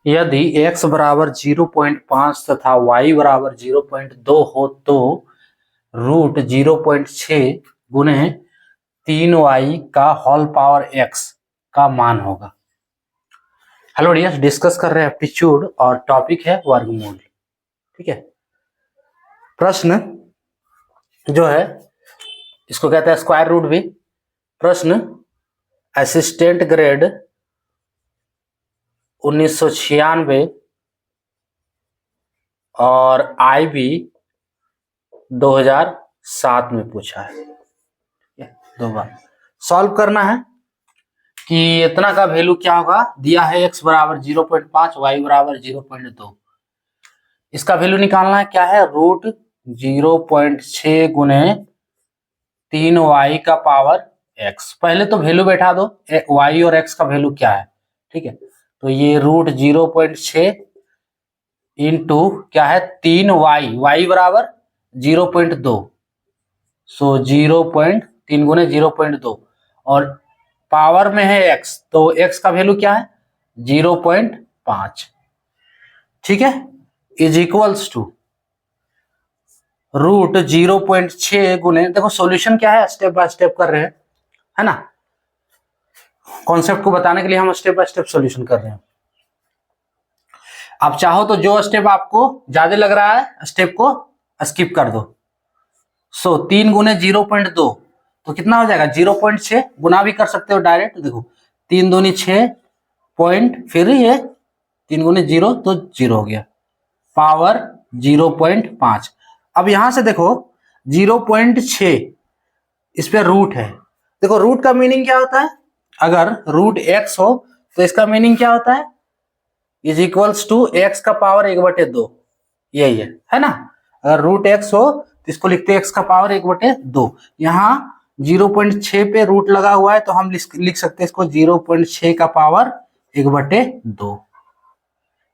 यदि x बराबर 0.5 तथा y बराबर 0.2 हो तो रूट 0.6 गुने 3y का होल पावर x का मान होगा। हेलो डियर्स, डिस्कस कर रहे हैं एप्टीट्यूड और टॉपिक है वर्गमूल। ठीक है, प्रश्न जो है इसको कहते हैं स्क्वायर रूट भी। प्रश्न असिस्टेंट ग्रेड 1996 और IB 2007 में पूछा है। दो बार सॉल्व करना है कि इतना का वैल्यू क्या होगा। दिया है x बराबर 0.5, y बराबर 0.2। इसका वैल्यू निकालना है, क्या है, रूट 0.6 गुने 3y का पावर x। पहले तो वैल्यू बैठा दो, y और x का वैल्यू क्या है। ठीक है, तो ये रूट 0.6 इंटू क्या है 3y, y बराबर 0.2, सो 0.3 गुने 0.2 और पावर में है x, तो x का वैल्यू क्या है 0.5। ठीक है, इज इक्वल्स टू रूट 0.6 गुने, देखो सॉल्यूशन क्या है, स्टेप बाय स्टेप कर रहे हैं, है ना। कॉन्सेप्ट को बताने के लिए हम स्टेप बाय स्टेप सॉल्यूशन कर रहे हैं। आप चाहो तो जो स्टेप आपको ज्यादा लग रहा है स्टेप को स्किप कर दो। सो 3 गुने 0.2 तो कितना हो जाएगा 0.6, गुना भी कर सकते हो डायरेक्ट। देखो 3 दूनी 6 पॉइंट, फिर ये 3 गुने 0 तो 0 हो गया, पावर 0.5। अब यहां से देखो 0.6 इस पे रूट है। देखो रूट का मीनिंग क्या होता है, अगर रूट x हो तो इसका मीनिंग क्या होता है, इज इक्वल्स टू x का पावर 1/2, यही है ना। अगर रूट x हो तो इसको लिखते हैं x का पावर 1/2। यहाँ 0.6 पे रूट लगा हुआ है तो हम लिख सकते हैं इसको 0.6 का पावर 1/2।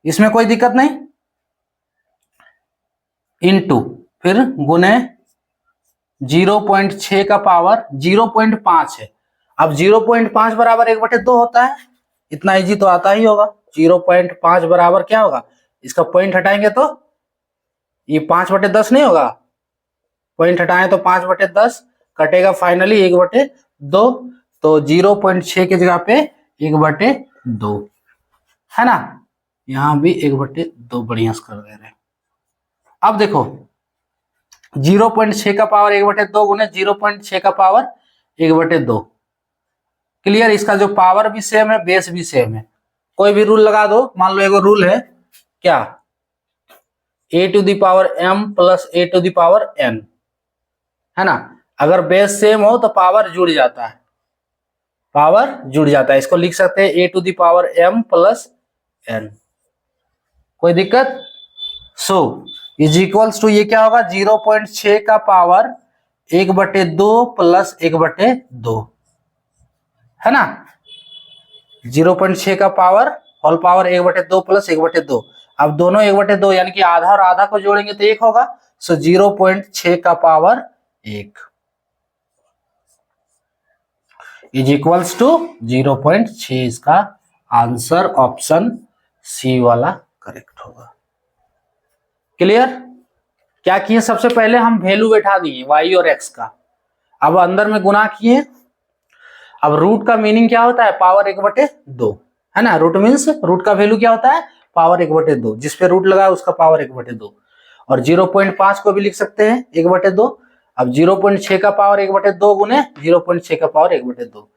इसमें कोई दिक्कत नहीं। इनटू फिर गुने 0.6 का पावर 0.5 है। अब 0.5 बराबर 1/2 होता है, इतना इजी तो आता ही होगा। 0.5 बराबर क्या होगा, इसका पॉइंट हटाएंगे तो ये 5/10 नहीं होगा, पॉइंट हटाएं तो 5/10 कटेगा, फाइनली 1/2, तो 0.6 की जगह पे 1/2 है ना। यहां भी 1/2 बढ़िया कर दे रहे हैं। अब देखो 0.6 का पावर 1/2 गुने 0.6 का पावर 1/2, क्लियर। इसका जो पावर भी सेम है, बेस भी सेम है। कोई भी रूल लगा दो, मान लो एगो रूल है क्या, a⁴m प्लस a⁴n, है ना। अगर बेस सेम हो तो पावर जुड़ जाता है, पावर जुड़ जाता है। इसको लिख सकते हैं a⁴m प्लस n, कोई दिक्कत। सो इज इक्वल्स टू ये क्या होगा 0.6 का पावर 1/2 प्लस 1/2, है ना। 0.6 का पावर होल पावर 1/2 प्लस 1/2। अब दोनों 1/2 यानी कि आधा और आधा को जोड़ेंगे तो 1 होगा, सो 0.6 का पावर 1 इज इक्वल्स टू 0.6। इसका आंसर ऑप्शन सी वाला करेक्ट होगा। क्लियर। क्या किए, सबसे पहले हम वैल्यू बैठा दिए y और x का, अब अंदर में गुना किए। अब रूट का मीनिंग क्या होता है, पावर 1/2, है ना। रूट मीन्स रूट का वैल्यू क्या होता है, पावर 1/2, जिसपे रूट लगा है उसका पावर 1/2। और 0.5 को भी लिख सकते हैं 1/2। अब 0.6 का पावर 1/2 गुने 0.6 का पावर 1/2,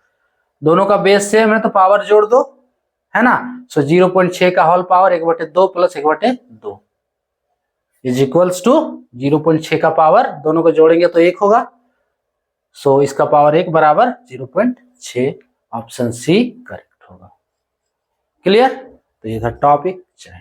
दोनों का बेस सेम है तो पावर जोड़ दो, है ना। सो 0.6 का whole power 1/2 plus 1/2 is equals to 0.6 का पावर, दोनों को जोड़ेंगे तो 1 होगा, सो इसका पावर 1 बराबर 0.6, ऑप्शन सी करेक्ट होगा। क्लियर। तो ये था टॉपिक। जय।